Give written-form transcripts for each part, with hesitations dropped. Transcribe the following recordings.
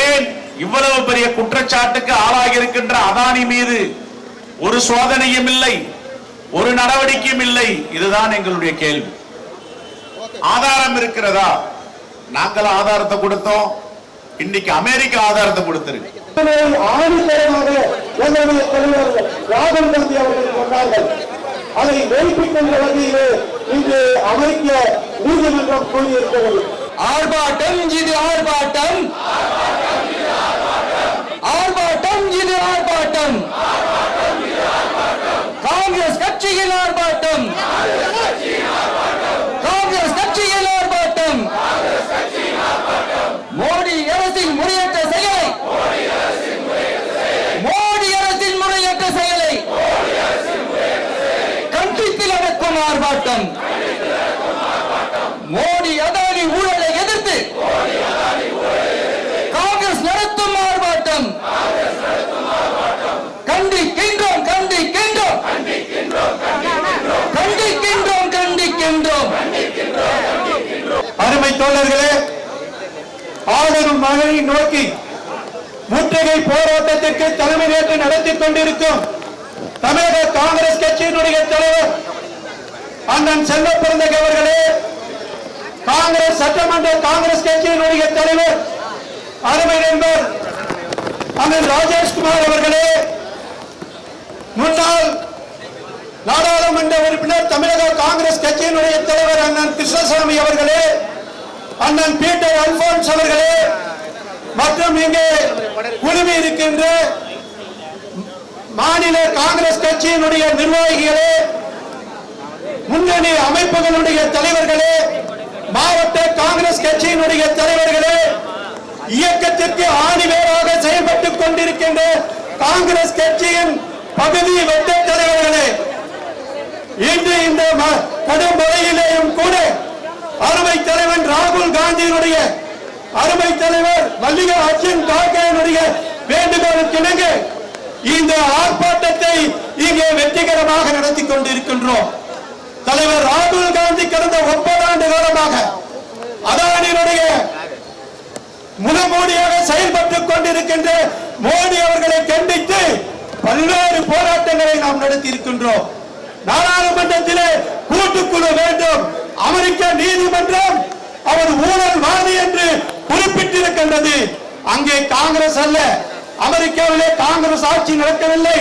ஏன் இவ்வளவு பெரிய குற்றச்சாட்டுக்கு ஆளாகி இருக்கின்ற அதானி மீது ஒரு சோதனையும் இல்லை, ஒரு நடவடிக்கையும் இல்லை? இதுதான் எங்களுடைய கேள்வி. ஆதாரம் இருக்கிறதா? நாங்கள் ஆதாரத்தை கொடுத்தோம், இன்னைக்கு அமெரிக்கா ஆதாரத்தை கொடுத்திருக்கு. ராகுல் காந்தி அவர்கள் சொன்னார்கள். அதை மெய்ப்பிக்கின்ற வகையிலே இன்று அமெரிக்க நீதிமன்றம் கூறியிருக்கிறது. ஆர்ப்பாட்டம் இது ஆர்ப்பாட்டம், ஆர்ப்பாட்டம் இது ஆர்ப்பாட்டம், காங்கிரஸ் கட்சியின் ஆர்ப்பாட்டம், காங்கிரஸ் கட்சியின் ஆர்ப்பாட்டம், மோடி அரசின் முறையற்ற செயலை, மோடி அரசின் முறையற்ற செயலை கண்டித்து நடக்கும் ஆர்ப்பாட்டம், மோடி அதானி ஊழலை எதிர்த்து காங்கிரஸ் நடத்தும் ஆர்ப்பாட்டம். கண்டிக்கின்றோம், கண்டிக்கின்றோம், கண்டிக்கின்றோம், கண்டிக்கின்றோம். அருமை தோழர்களே, ஆளும் மகனை நோக்கி முற்றுகை போராட்டத்திற்கு தலைமை ஏற்று நடத்தி கொண்டிருக்கும் தமிழக காங்கிரஸ் கட்சியினுடைய தலைவர் அண்ணன் செல்வப்பிறந்தகை அவர்களே, காங்கிரஸ் சட்டமன்ற காங்கிரஸ் கட்சியினுடைய தலைவர் அருமை நண்பர் அண்ணன் ராஜேஷ்குமார் அவர்களே, முன்னாள் நாடாளுமன்ற உறுப்பினர் தமிழக காங்கிரஸ் கட்சியினுடைய தலைவர் அண்ணன் கிருஷ்ணசாமி அவர்களே, அண்ணன் பீட்டர் அல்போன்ஸ் அவர்களே, மற்றும் இங்கே குழுமி இருக்கின்ற மாநில காங்கிரஸ் கட்சியினுடைய நிர்வாகிகளே, முன்னணி அமைப்புகளுடைய தலைவர்களே, மாவட்ட காங்கிரஸ் கட்சியினுடைய தலைவர்களே, இயக்கத்திற்கு ஆணிவேராக செயல்பட்டுக் கொண்டிருக்கின்ற காங்கிரஸ் கட்சியின் பகுதி வட்ட தலைவர்களே, இன்று இந்த கடும் முறையிலேயும் கூட அருமை தலைவன் ராகுல் காந்தியினுடைய அருமை தலைவர் மல்லிகார்ஜுன் கார்கேயினுடைய வேண்டுகோளுக்கு இணங்க இந்த ஆர்ப்பாட்டத்தை இங்கே வெற்றிகரமாக நடத்தி கொண்டிருக்கின்றோம். தலைவர் ராகுல் காந்தி கடந்த 9 ஆண்டு காலமாக அதானியுடைய முகமூடியாக செயல்பட்டுக் கொண்டிருக்கின்ற மோடி அவர்களை கண்டித்து பல்வேறு போராட்டங்களை நாம் நடத்தி இருக்கின்றோம். நாடாளுமன்றத்திலே கூட்டுக்குழு வேண்டும், அமெரிக்க நீதிமன்றம் அவர் ஊழல்வாதி என்று குறிப்பிட்டிருக்கின்றது. அங்கே காங்கிரஸ் அல்ல, அமெரிக்காவிலே காங்கிரஸ் ஆட்சி நடக்கவில்லை,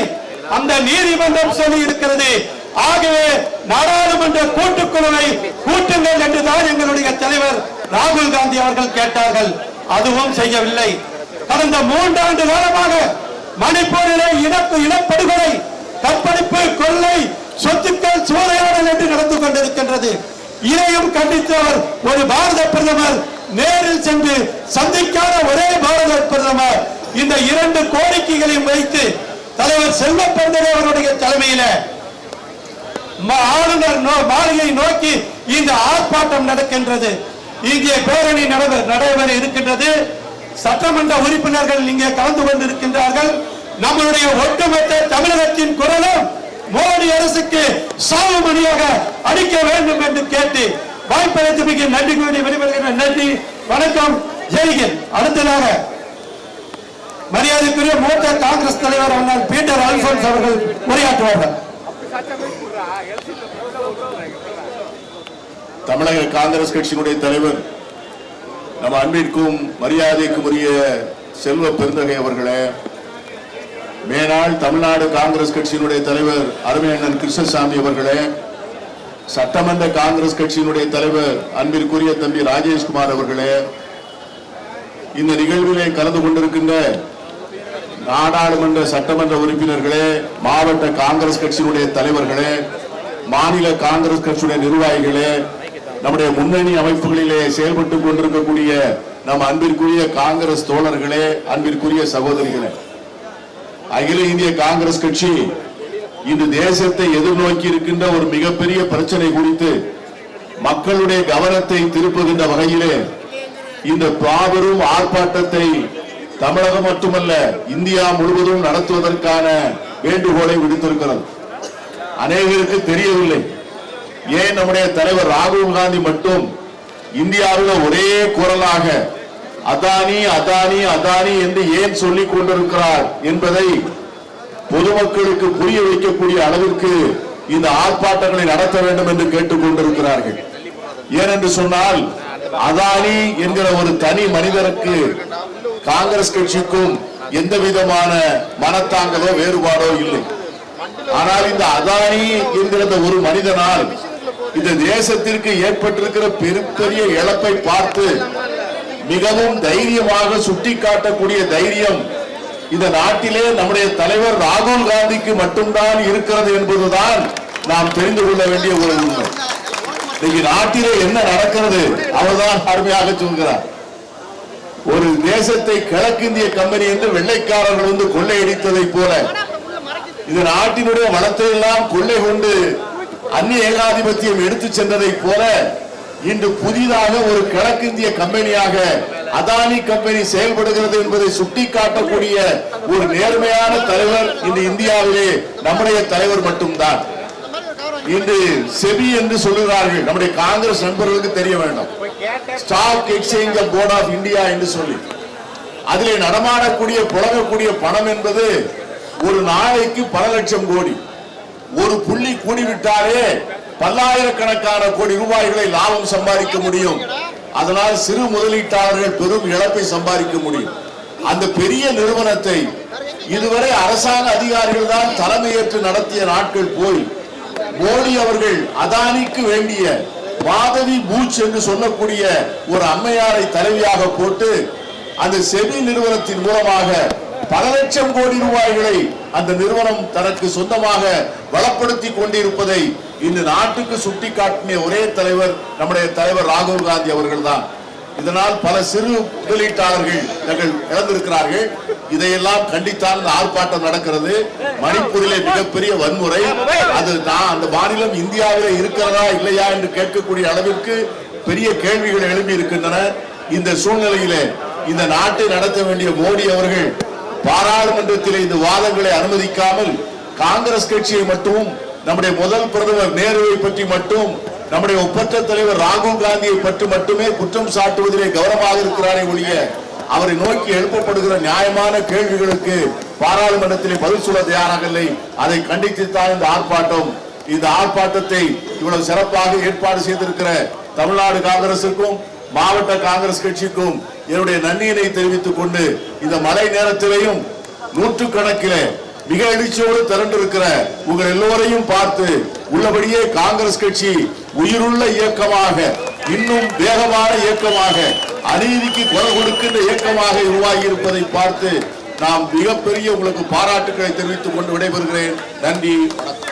அந்த நீதிமன்றம் சொல்லி இருக்கிறது. ஆகவே நாடாளுமன்ற கூட்டுக்குழுவை கூட்டுங்கள் என்றுதான் எங்களுடைய தலைவர் ராகுல் காந்தி அவர்கள் கேட்டார்கள். அதுவும் செய்யவில்லை. கடந்த 3 ஆண்டு காலமாக மணிப்பூரிலே இனப்படுகொலை, கற்பழிப்பு, கொள்ளை, சொத்துக்கள் சூறையாடல் என்று நடந்து கொண்டிருக்கின்றது. இதையும் கண்டித்தவர் ஒரு பாரத பிரதமர் நேரில் சென்று சந்திக்காத ஒரே பாரத பிரதமர். இந்த 2 கோரிக்கைகளையும் வைத்து தலைவர் செல்வப்பிறந்தகை அவருடைய தலைமையில ஆளுநர் மாளிகை நோக்கி இந்த ஆர்ப்பாட்டம் நடக்கின்றது. இங்கே பேரணி நடைபெற இருக்கின்றது. சட்டமன்ற உறுப்பினர்கள் இங்கே கலந்து கொண்டிருக்கின்றார்கள். நம்மளுடைய ஒட்டுமொத்த தமிழகத்தின் குரலும் மோடி அரசுக்கு சாவு மணியாக அடிக்க வேண்டும் என்று கேட்டு வாய்ப்பளித்தமைக்கு நன்றி கூறி விடைபெறுகின்ற. நன்றி, வணக்கம், ஜெய்ஹிந்த். அடுத்ததாக மரியாதைக்குரிய மூத்த காங்கிரஸ் தலைவர் அண்ணன் பீட்டர் அல்போன்ஸ் அவர்கள் உரையாற்றுவார்கள். தமிழக காங்கிரஸ் கட்சியினுடைய தலைவர் நம் அன்பிற்கும் மரியாதைக்கும் உரிய செல்வ பெருந்தகை அவர்களே, மேனாள் தமிழ்நாடு காங்கிரஸ் கட்சியினுடைய தலைவர் அருமை அண்ணன் கிருஷ்ணசாமி அவர்களே, சட்டமன்ற காங்கிரஸ் கட்சியினுடைய தலைவர் அன்பிற்குரிய தம்பி ராஜேஷ்குமார் அவர்களே, இந்த நிகழ்விலே கலந்து கொண்டிருக்கின்ற நாடாளுமன்ற சட்டமன்ற உறுப்பினர்களே, மாவட்ட காங்கிரஸ் கட்சியினுடைய தலைவர்களே, மாநில காங்கிரஸ் கட்சியுடைய நிர்வாகிகளே, நம்முடைய முன்னணி அமைப்புகளிலே செயல்பட்டுக் கொண்டிருக்கக்கூடிய நம் அன்பிற்குரிய காங்கிரஸ் தோழர்களே, அன்பிற்குரிய சகோதரிகளே, அகில இந்திய காங்கிரஸ் கட்சி இந்த தேசத்தை எதிர்நோக்கி இருக்கின்ற ஒரு மிகப்பெரிய பிரச்சனை குறித்து மக்களுடைய கவனத்தை திருப்புகின்ற வகையிலே இந்த மாபெரும் ஆர்ப்பாட்டத்தை தமிழகம் மட்டுமல்ல இந்தியா முழுவதும் நடத்துவதற்கான வேண்டுகோளை விடுத்திருக்கிறது. அநேகருக்கு தெரியவில்லை, ஏன் நம்முடைய தலைவர் ராகுல் காந்தி மட்டும் இந்தியாவில் ஒரே குரலாக அதானி அதானி அதானி என்று ஏன் சொல்லிக் கொண்டிருக்கிறார் என்பதை பொதுமக்களுக்கு புரிய வைக்கக்கூடிய அளவிற்கு இந்த ஆர்ப்பாட்டங்களை நடத்த வேண்டும் என்று கேட்டுக் கொண்டிருக்கிறார்கள். ஏனென்று சொன்னால் அதானி என்கிற ஒரு தனி மனிதருக்கு காங்கிரஸ் கட்சிக்கும் எந்த விதமான மனத்தாங்களோ வேறுபாடோ இல்லை. ஆனால் இந்த அதானி என்கிற ஒரு மனிதனால் இந்த தேசத்திற்கு ஏற்பட்டிருக்கிற பெரிய இழப்பை பார்த்து மிகவும் தைரியமாக சுட்டிக்காட்டக்கூடிய தைரியம் இந்த நாட்டிலே நம்முடைய தலைவர் ராகுல் காந்திக்கு மட்டும்தான் இருக்கிறது என்பதுதான் நாம் தெரிந்து கொள்ள வேண்டிய ஒரு உண்மை. இன்னைக்கு நாட்டிலே என்ன நடக்கிறது அவர்தான் அருமையாக சொல்கிறார். ஒரு தேசத்தை கிழக்கிந்திய கம்பெனி என்று வெள்ளைக்காரர்கள் வந்து கொள்ளையடித்ததை போல இந்த நாட்டினுடைய வளத்தை எல்லாம் கொள்ளை கொண்டு அந்நிய ஏகாதிபத்தியம் எடுத்து சென்றதை போல இன்று புதிதாக ஒரு கிழக்கிந்திய கம்பெனியாக அதானி கம்பெனி செயல்படுகிறது என்பதை சுட்டிக்காட்டக்கூடிய ஒரு நேர்மையான தலைவர் இந்த இந்தியாவிலே நம்முடைய தலைவர் மட்டும்தான். இன்று செபி என்று சொல்லுகிறார்கள். நம்முடைய காங்கிரஸ் நண்பர்களுக்கு தெரிய வேண்டும். Stock exchange board of India என்று சொல்லி அதிலே நடமாடக்கூடிய புழங்கக்கூடிய பணம் என்பது ஒரு நாளைக்கு பல லட்சம் கோடி. ஒரு புள்ளி கூடிவிட்டாலே பல்லாயிரக்கணக்கான கோடி ரூபாய்களை லாபம் சம்பாதிக்க முடியும். அதனால் சிறு முதலீட்டாளர்கள் பெரும் இழப்பை சம்பாதிக்க முடியும். அந்த பெரிய நிறுவனத்தை இதுவரை அரசாங்க அதிகாரிகள் தான் தலைமையேற்று நடத்திய நாட்கள் போய் மோடி அவர்கள் அதானிக்கு வேண்டிய மாதவி பூச் என்று சொல்லக்கூடிய ஒரு அம்மையாரை தலைவியாக போட்டு அந்த செபி நிறுவனத்தின் மூலமாக பல லட்சம் கோடி ரூபாய்களை அந்த நிறுவனம் தனக்கு சொந்தமாக வளப்படுத்தி கொண்டிருப்பதை இந்த நாட்டுக்கு சுட்டிக்காட்டிய ஒரே தலைவர் நம்முடைய தலைவர் ராகுல் காந்தி அவர்கள் தான். இதனால் பல சிறு முதலீட்டாளர்கள் தங்கள் இழந்திருக்கிறார்கள். இதையெல்லாம் கண்டித்தான் இந்த ஆர்ப்பாட்டம் நடக்கிறது. மணிப்பூரிலே மிகப்பெரிய வன்முறை. அது அந்த மாநிலம் இந்தியாவிலே இருக்கிறதா இல்லையா என்று கேட்கக்கூடிய அளவிற்கு பெரிய கேள்விகள் எழுப்பி இருக்கின்றன. இந்த சூழ்நிலையிலே இந்த நாட்டை நடத்த வேண்டிய மோடி அவர்கள் பாராளுமன்றத்திலே இந்த வாதங்களை அனுமதிக்காமல் காங்கிரஸ் கட்சியை மட்டும், நம்முடைய முதல் பிரதமர் நேருவை பற்றி மட்டும், நம்முடைய ஒப்பற்ற தலைவர் ராகுல் காந்தியை பற்றி மட்டுமே குற்றம் சாட்டுவதிலே கவனமாக இருக்கிறாரே ஒழிய அவரை நோக்கி எழுப்பப்படுகிற நியாயமான கேள்விகளுக்கு பாராளுமன்றத்திலே பதில் சொல்ல தயாராக இல்லை. அதை கண்டித்துத்தான் இந்த ஆர்ப்பாட்டம். இந்த ஆர்ப்பாட்டத்தை இவ்வளவு சிறப்பாக ஏற்பாடு செய்திருக்கிற தமிழ்நாடு காங்கிரசுக்கும் மாவட்ட காங்கிரஸ் கட்சிக்கும் என்னுடைய நன்றியினை தெரிவித்துக் கொண்டு இந்த மழை நேரத்திலேயும் நூற்றுக்கணக்கிலே மிக எழுச்சியோடு திரண்டிருக்கிற உங்கள் எல்லோரையும் பார்த்து உள்ளபடியே காங்கிரஸ் கட்சி உயிருள்ள இயக்கமாக, இன்னும் வேகமான இயக்கமாக, அநீதிக்கு குரல் கொடுக்கின்ற இயக்கமாக உருவாகி இருப்பதை பார்த்து நாம் மிகப்பெரிய உங்களுக்கு பாராட்டுக்களை தெரிவித்துக் கொண்டு விடைபெறுகிறேன். நன்றி, வணக்கம்.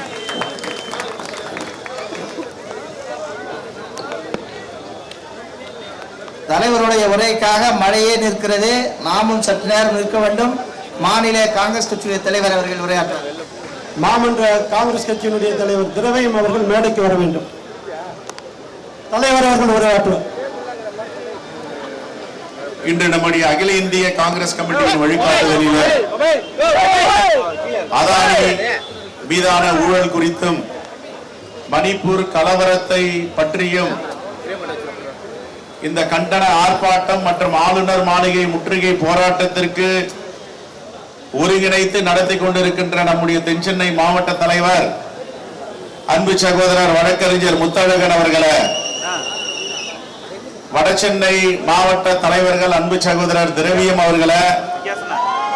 தலைவருடைய உரைக்காக மழையே நிற்கிறது. நாமும் சற்று நேரம் நிற்க வேண்டும். மாநில காங்கிரஸ் கட்சியுடைய தலைவர் அவர்கள் உரையாற்றுவார். மாமன்ற காங்கிரஸ் கட்சியினுடைய தலைவர் திரவியம் அவர்கள் மேடைக்கு வர வேண்டும். தலைவர் அவர்கள் உரையாற்றுவார். இன்று நம்முடைய அகில இந்திய காங்கிரஸ் கமிட்டியின் வழிகாட்டுதலில் அதானி மீதான ஊழல் குறித்தும் மணிப்பூர் கலவரத்தை பற்றியும் இந்த கண்டன ஆர்ப்பாட்டம் மற்றும் ஆளுநர் மாளிகை முற்றுகை போராட்டத்திற்கு ஒருங்கிணைத்து நடத்தி கொண்டிருக்கின்ற நம்முடைய தென்சென்னை மாவட்ட தலைவர் அன்பு சகோதரர் வழக்கறிஞர் முத்தழகன் அவர்களே, வடசென்னை மாவட்ட தலைவர்கள் அன்பு சகோதரர் திரவியம் அவர்களே,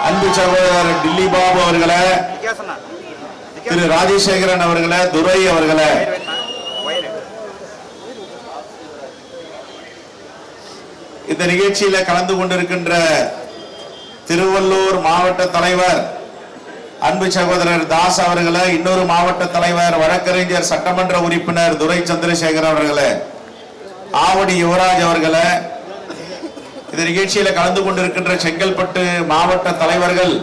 அன்பு சகோதரர் டில்லி பாபு அவர்களே, திரு ராஜசேகரன் அவர்களே, துரை அவர்களே, இந்த நிகழ்ச்சியில கலந்து கொண்டிருக்கின்ற திருவள்ளூர் மாவட்ட தலைவர் அன்பு சகோதரர் தாஸ் அவர்களே, இன்னொரு மாவட்ட தலைவர் வழக்கறிஞர் சட்டமன்ற உறுப்பினர் துரை சந்திரசேகர் அவர்களே, ஆவடி யுவராஜ் அவர்களே, இந்த நிகழ்ச்சியில கலந்து கொண்டிருக்கின்ற செங்கல்பட்டு மாவட்ட தலைவர்கள்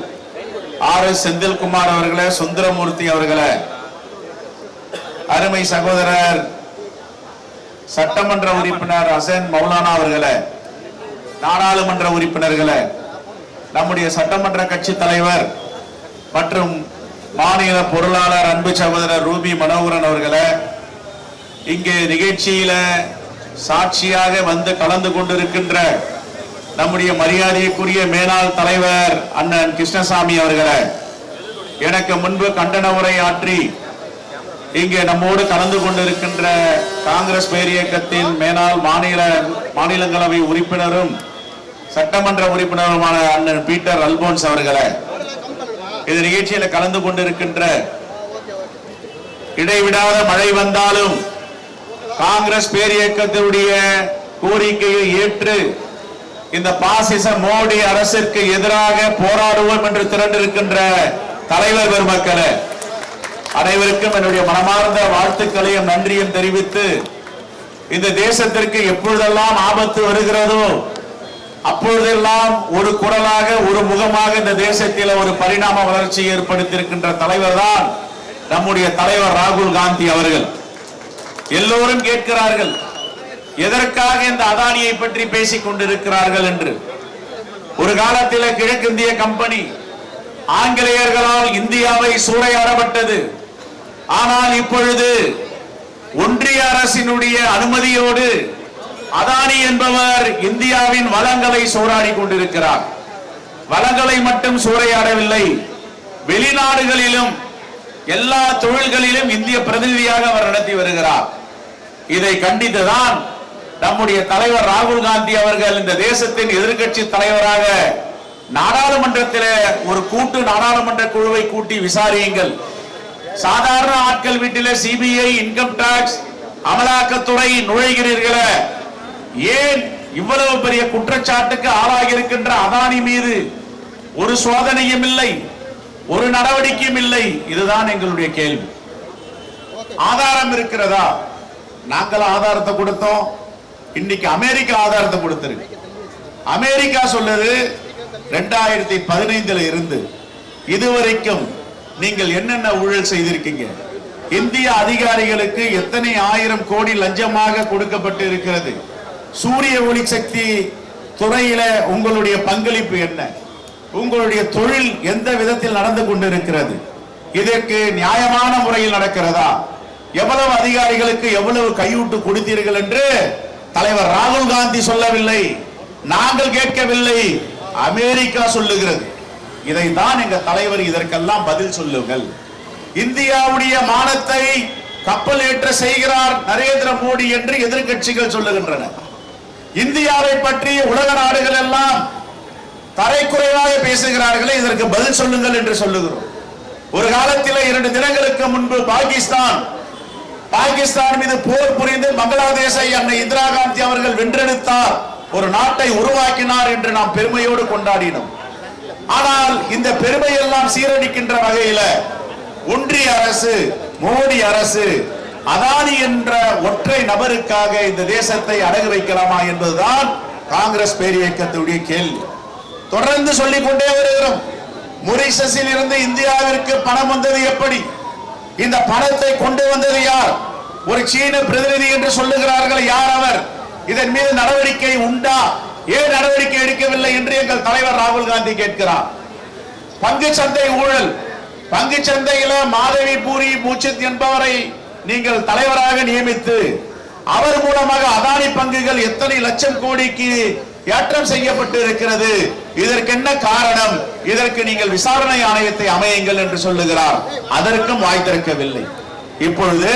RS செந்தில்குமார் அவர்களே, சுந்தரமூர்த்தி அவர்களே, அருமை சகோதரர் சட்டமன்ற உறுப்பினர் ஹசன் மௌலானா அவர்களே, நாடாளுமன்ற உறுப்பினர்களே, நம்முடைய சட்டமன்ற கட்சி தலைவர் மற்றும் மாநில பொருளாளர் அன்பு சகோதரர் ரூபி மனோகரன் அவர்களே, இங்கே நிகழ்ச்சியில சாட்சியாக வந்து கலந்து கொண்டிருக்கின்ற நம்முடைய மரியாதைக்குரிய மேலாள் தலைவர் அண்ணன் கிருஷ்ணசாமி அவர்களை எனக்கு முன்பு கண்டன உரை ஆற்றி இங்கே நம்மோடு கலந்து கொண்டிருக்கின்ற காங்கிரஸ் பேரியக்கத்தின் மேலாள் மாநிலங்களவை உறுப்பினரும் சட்டமன்ற உறுப்பினருமான அண்ணன் பீட்டர் அல்போன்ஸ் அவர்களை இந்த நிகழ்ச்சியில கலந்து கொண்டிருக்கின்ற இடைவிடாத மழை வந்தாலும் காங்கிரஸ் பேரியக்கத்தினுடைய கோரிக்கையை ஏற்று இந்த பாசிச மோடி அரசிற்கு எதிராக போராடுவோம் என்று திரண்டிருக்கின்ற தலைவர் பெருமக்களே, அனைவருக்கும் என்னுடைய மனமார்ந்த வாழ்த்துக்களையும் நன்றியும் தெரிவித்து, இந்த தேசத்திற்கு எப்பொழுதெல்லாம் ஆபத்து வருகிறதோ அப்பொழுதெல்லாம் ஒரு குரலாக ஒரு முகமாக இந்த தேசத்தில் ஒரு பரிணாம வளர்ச்சியை ஏற்படுத்தியிருக்கின்ற தலைவர் தான் நம்முடைய தலைவர் ராகுல் காந்தி அவர்கள். எல்லோரும் கேட்கிறார்கள், எதற்காக இந்த அதானியை பற்றி பேசிக் கொண்டிருக்கிறார்கள் என்று. ஒரு காலத்தில் கிழக்கிந்திய கம்பெனி ஆங்கிலேயர்களால் இந்தியாவை சூறையாடப்பட்டது. ஆனால் இப்பொழுது ஒன்றிய அரசினுடைய அனுமதியோடு அதானி என்பவர் இந்தியாவின் வளங்களை சூறையாடி கொண்டிருக்கிறார். வளங்களை மட்டும் சூறையாடவில்லை, வெளிநாடுகளிலும் எல்லா தொழில்களிலும் இந்திய பிரதிநிதியாக அவர் நடத்தி வருகிறார். இதை கண்டித்துதான் நம்முடைய தலைவர் ராகுல் காந்தி அவர்கள் இந்த தேசத்தின் எதிர்க்கட்சி தலைவராக நாடாளுமன்றத்தில் ஒரு கூட்டு நாடாளுமன்ற குழுவை கூட்டி விசாரியுங்கள். சாதாரண ஆட்கள் வீட்டில் சிபிஐ, இன்கம் டாக்ஸ், அமலாக்கத்துறை நுழைகிறீர்களே, ஏன் இவ்வளவு பெரிய குற்றச்சாட்டுக்கு ஆளாகி இருக்கின்ற அதானி மீது ஒரு சோதனையும் இல்லை, ஒரு நடவடிக்கையும் இல்லை? இதுதான் எங்களுடைய கேள்வி. ஆதாரம் இருக்கிறதா? நாங்கள் ஆதாரத்தை கொடுத்தோம். இன்னைக்கு அமெரிக்கா ஆதாரத்தை கொடுத்திருக்கு. அமெரிக்கா சொல்லுது 2015 இருந்து இதுவரைக்கும் நீங்கள் என்னென்ன ஊழல் செய்திருக்கீங்க, இந்திய அதிகாரிகளுக்கு எத்தனை ஆயிரம் கோடி லஞ்சமாக கொடுக்கப்பட்டு இருக்கிறது, சூரிய ஒளி சக்தி துறையில உங்களுடைய பங்களிப்பு என்ன, உங்களுடைய தொழில் எந்த விதத்தில் நடந்து கொண்டிருக்கிறது, இதற்கு நியாயமான முறையில் நடக்கிறதா, எவ்வளவு அதிகாரிகளுக்கு எவ்வளவு கையூட்டு கொடுத்தீர்கள் என்று தலைவர் ராகுல் காந்தி சொல்லவில்லை, நாங்கள் கேட்கவில்லை, அமெரிக்கா சொல்லுகிறது. இதைத்தான் எங்க தலைவர் இதற்கெல்லாம் பதில் சொல்லுங்கள். இந்தியாவுடைய மானத்தை கப்பல் ஏற்ற செய்கிறார் நரேந்திர மோடி என்று எதிர்க்கட்சிகள் சொல்லுகின்றன. இந்தியாவை பற்றி உலக நாடுகள் எல்லாம் தரைக்குறைவாக பேசுகிறார்களே, இதற்கு பதில் சொல்லுங்கள் என்று சொல்லுகிறோம். ஒரு காலத்தில் 2 தினங்களுக்கு முன்பு பாகிஸ்தான் மீது போர் புரிந்து பங்களாதேஷை அன்னை இந்திரா காந்தி அவர்கள் வென்றெடுத்தார், ஒரு நாட்டை உருவாக்கினார் என்று நாம் பெருமையோடு கொண்டாடினோம். ஆனால் இந்த பெருமை எல்லாம் சீரழிக்கின்ற வகையில ஒன்றிய அரசு, மோடி அரசு அதானி என்ற ஒற்றை நபருக்காக இந்த தேசத்தை அடகு வைக்கலாமா என்பதுதான் காங்கிரஸ் பேரியக்கத்துடைய கேள்வி. தொடர்ந்து சொல்லிக் கொண்டே வருகிறோம். மொரிஷஸில் இருந்து இந்தியாவிற்கு பணம் வந்தது எப்படி, இந்த பணத்தை கொண்டு வந்தது யார், ஒரு சீன பிரதிநிதி என்று சொல்லுகிறார்கள், யார் அவர், இதன் மீது நடவடிக்கை உண்டா, ஏன் நடவடிக்கை எடுக்கவில்லை என்று எங்கள் தலைவர் ராகுல் காந்தி கேட்கிறார். பங்கு சந்தை ஊழல், பங்கு சந்தையில மாதவி பூரி பூச்சித் என்பவரை நீங்கள் தலைவராக நியமித்து அவர் மூலமாக அதானி பங்குகள் எத்தனை லட்சம் கோடிக்கு ஏற்றம் செய்யப்பட்டு இருக்கிறது, இதற்கு என்ன காரணம், இதற்கு நீங்கள் விசாரணை ஆணையத்தை அமையுங்கள் என்று சொல்லுகிறார். அதற்கும் வாய் திறக்கவில்லை. இப்பொழுது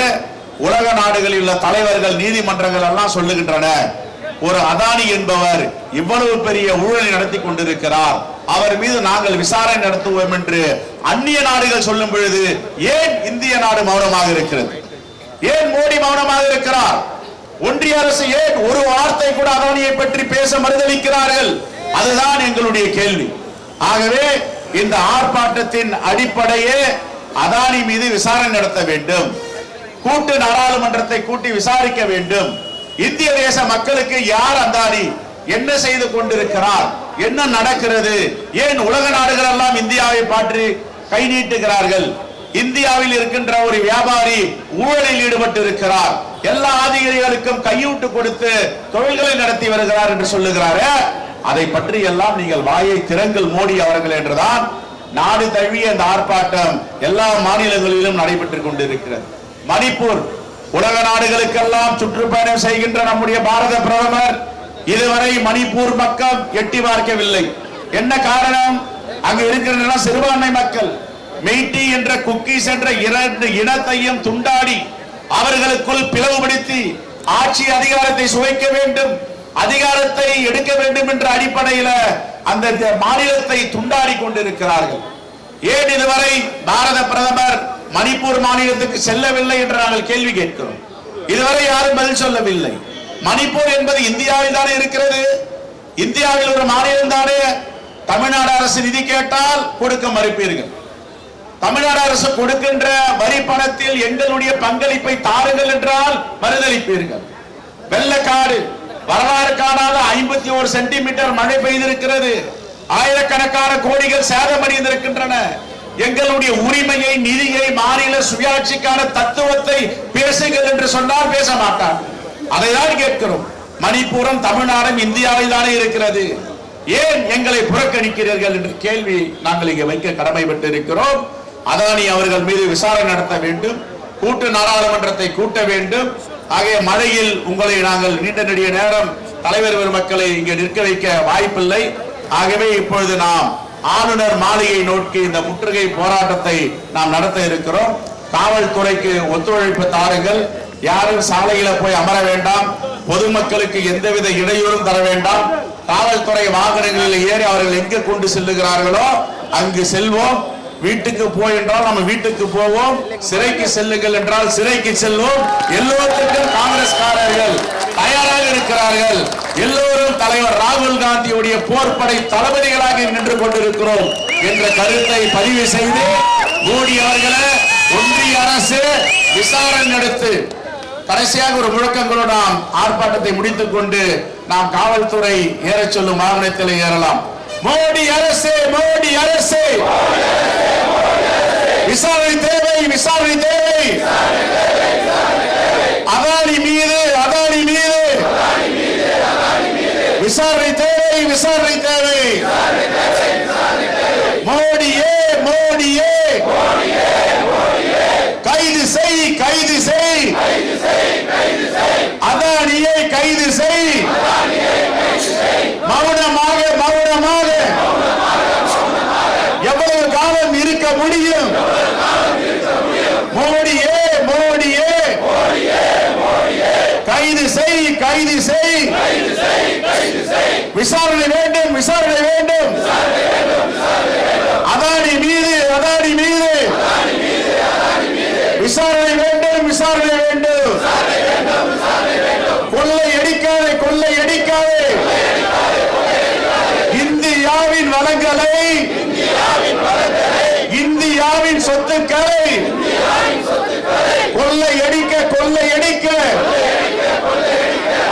உலக நாடுகளில் உள்ள தலைவர்கள், நீதிமன்றங்கள் எல்லாம் சொல்லுகின்றன, ஒரு அதானி என்பவர் இவ்வளவு பெரிய ஊழலை நடத்தி கொண்டிருக்கிறார், அவர் மீது நாங்கள் விசாரணை நடத்துவோம் என்று அந்நிய நாடுகள் சொல்லும் பொழுது ஏன் இந்திய நாடு மௌனமாக இருக்கிறது, ஏன் மோடி மௌனமாக இருக்கிறார், ஒன்றிய அரசு ஏன் ஒரு வார்த்தை கூட அதானியை பற்றி பேச மறுதளிக்கிறார்கள்? அதுதான் எங்களுடைய கேள்வி. ஆகவே இந்த ஆர்ப்பாட்டத்தின் அடிப்படையே அதானி மீது விசாரணை நடத்த வேண்டும், கூட்டு நாடாளுமன்றத்தை கூட்டி விசாரிக்க வேண்டும். இந்திய தேச மக்களுக்கு யார் அதானி, என்ன செய்து கொண்டிருக்கிறார், என்ன நடக்கிறது, ஏன் உலக நாடுகள் எல்லாம் இந்தியாவை பற்றி கை நீட்டுகிறார்கள், இந்தியாவில் இருக்கின்ற ஒரு வியாபாரி ஊழலில் ஈடுபட்டு இருக்கிறார், எல்லா அதிகாரிகளுக்கும் கையூட்டு கொடுத்து தொழில்களை நடத்தி வருகிறார் என்று சொல்லுகிறாரே, அதை பற்றி எல்லாம் நீங்கள் வாயை திறங்கள் மோடி அவர்கள் என்றுதான் நாடு தழுவிய இந்த ஆர்ப்பாட்டம் எல்லா மாநிலங்களிலும் நடைபெற்றுக் கொண்டிருக்கிறது. மணிப்பூர், உலக நாடுகளுக்கெல்லாம் சுற்றுப்பயணம் செய்கின்ற நம்முடைய பாரத பிரதமர் இதுவரை மணிப்பூர் மக்கள் எட்டி பார்க்கவில்லை. என்ன காரணம்? அங்கு இருக்கிற சிறுபான்மை மக்கள் மெய்ட்டி என்ற குக்கீஸ் என்ற இரண்டு இனத்தையும் துண்டாடி அவர்களுக்குள் பிளவுபடுத்தி ஆட்சி அதிகாரத்தை சுவைக்க வேண்டும், அதிகாரத்தை எடுக்க வேண்டும் என்ற அடிப்படையில் அந்த மாநிலத்தை துண்டாடி கொண்டிருக்கிறார்கள். ஏன் இதுவரை பாரத பிரதமர் மணிப்பூர் மாநிலத்துக்கு செல்லவில்லை என்று நாங்கள் கேள்வி கேட்கிறோம். இதுவரை யாரும் பதில் சொல்லவில்லை. மணிப்பூர் என்பது இந்தியாவில் தானே இருக்கிறது. இந்தியாவில் ஒரு மாநிலம் தானே. தமிழ்நாடு அரசு நிதி கேட்டால் கொடுக்க மறுப்பீர்கள். தமிழ்நாடு அரசு கொடுக்கின்ற வரி பணத்தில் எங்களுடைய பங்களிப்பை தாருங்கள் என்றால் மறுதளிப்பீர்கள். வெள்ளக்காடு வரலாறு காணாத 51 சென்டிமீட்டர் மழை பெய்திருக்கிறது. ஆயிரக்கணக்கான கோடிகள் சேதமடைந்திருக்கின்றன. எங்களுடைய உரிமையை, நிதியை, மாநில சுயாட்சிக்கான தத்துவத்தை பேசுங்கள் என்று சொன்னால் பேச மாட்டார். அதை தான் கேட்கிறோம். மணிப்பூரம் தமிழ்நாடும் இந்தியாவில் தானே இருக்கிறது, ஏன் எங்களை புறக்கணிக்கிறீர்கள் என்ற கேள்வி நாங்கள் இங்கே வைக்க கடமைப்பட்டு இருக்கிறோம். அதானி அவர்கள் மீது விசாரணை நடத்த வேண்டும், கூட்டு நாடாளுமன்றத்தை கூட்ட வேண்டும். ஆகிய மழையில் உங்களை நாங்கள் நீண்ட நெடிய நேரம் தலைவர் பெருமக்களை இங்கே நிற்க வைக்க வாய்ப்பில்லை. ஆகவே இப்பொழுது நாம் ஆளுநர் மாளிகை நோக்கி இந்த முற்றுகை போராட்டத்தை நாம் நடத்த இருக்கிறோம். காவல்துறைக்கு ஒத்துழைப்பு தாருங்கள். யாரும் சாலையில போய் அமர வேண்டாம். பொதுமக்களுக்கு எந்தவித இடையூறும் தர வேண்டாம். காவல்துறை வாகனங்களில் ஏறி அவர்கள் எங்கே கொண்டு செல்லுகிறார்களோ அங்கு செல்வோம். வீட்டுக்கு போய் என்றால் நம்ம வீட்டுக்கு போவோம், சிறைக்கு செல்லுங்கள் என்றால் சிறைக்கு செல்வோம். எல்லோருக்கும் காங்கிரஸ்காரர்கள் தயாராக இருக்கிறார்கள். எல்லோரும் தலைவர் ராகுல் காந்தியுடைய போர்ப்படை தளபதிகளாக நின்று கொண்டிருக்கிறோம் என்ற கருத்தை பதிவு செய்து மோடி அவர்களே, ஒன்றிய அரசு விசாரணை நடத்து. கடைசியாக ஒரு முழக்கங்களோடு நாம் ஆர்ப்பாட்டத்தை முடித்துக் கொண்டு நாம் காவல்துறை ஏற சொல்லும் வாகனத்தில் ஏறலாம். மோடி அரசு, மோடி அரசு, விசாரணை தேவை, விசாரணை தேவை. அதானி மீது, அதானி மீது விசாரணை தேவை, விசாரணை தேவை. மோடியே, மோடியே, கைது செய், கைது செய். அதானியை கைது செய். மௌனமாக, மௌனமாக எவ்வளவு காலம் இருக்க முடியும்? மோடியே, மோடியே, கைது செய், கைது செய். விசாரணை வேண்டும், விசாரணை வேண்டும். அதானி மீது, அதானி மீது விசாரணை வேண்டும், விசாரணை வேண்டும். கொள்ளை அடிக்காதே, கொள்ளை அடிக்காதே. இந்தியாவின் வளங்களை, இந்தியாவின் சொத்துக்களை கொள்ளை அடிக்க, கொள்ளை அடிக்க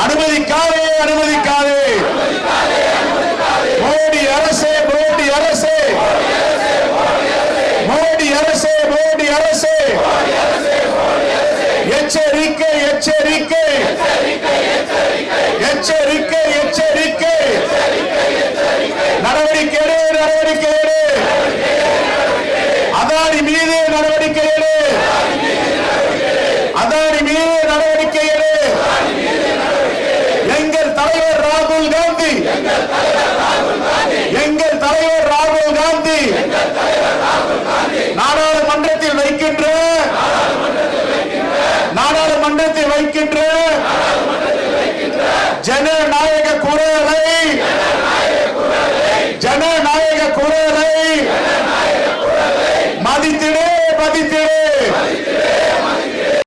அனுமதிக்காதே, அனுமதிக்காதே. மோடி அரசே, மோடி அரசே, மோடி அரசே, மோடி அரசே, எச்சரிக்கை, எச்சரிக்கை, எச்சரிக்கை, எச்சரிக்கை. நடவடிக்கை எடு, நடவடிக்கை எடு. அதானி மீது நடவடிக்கை எடு. அதானி மீது நடவடிக்கை எடு. எங்கள் தலைவர் ராகுல் காந்தி, எங்கள் தலைவர் ராகுல் காந்தி நாடாளுமன்றத்தில் வைக்கின்ற, நாடாளுமன்றத்தில் வைக்கின்ற ஜனநாயக குரலை, ஜனநாயக குரலை மதித்திடு, மதித்திடு.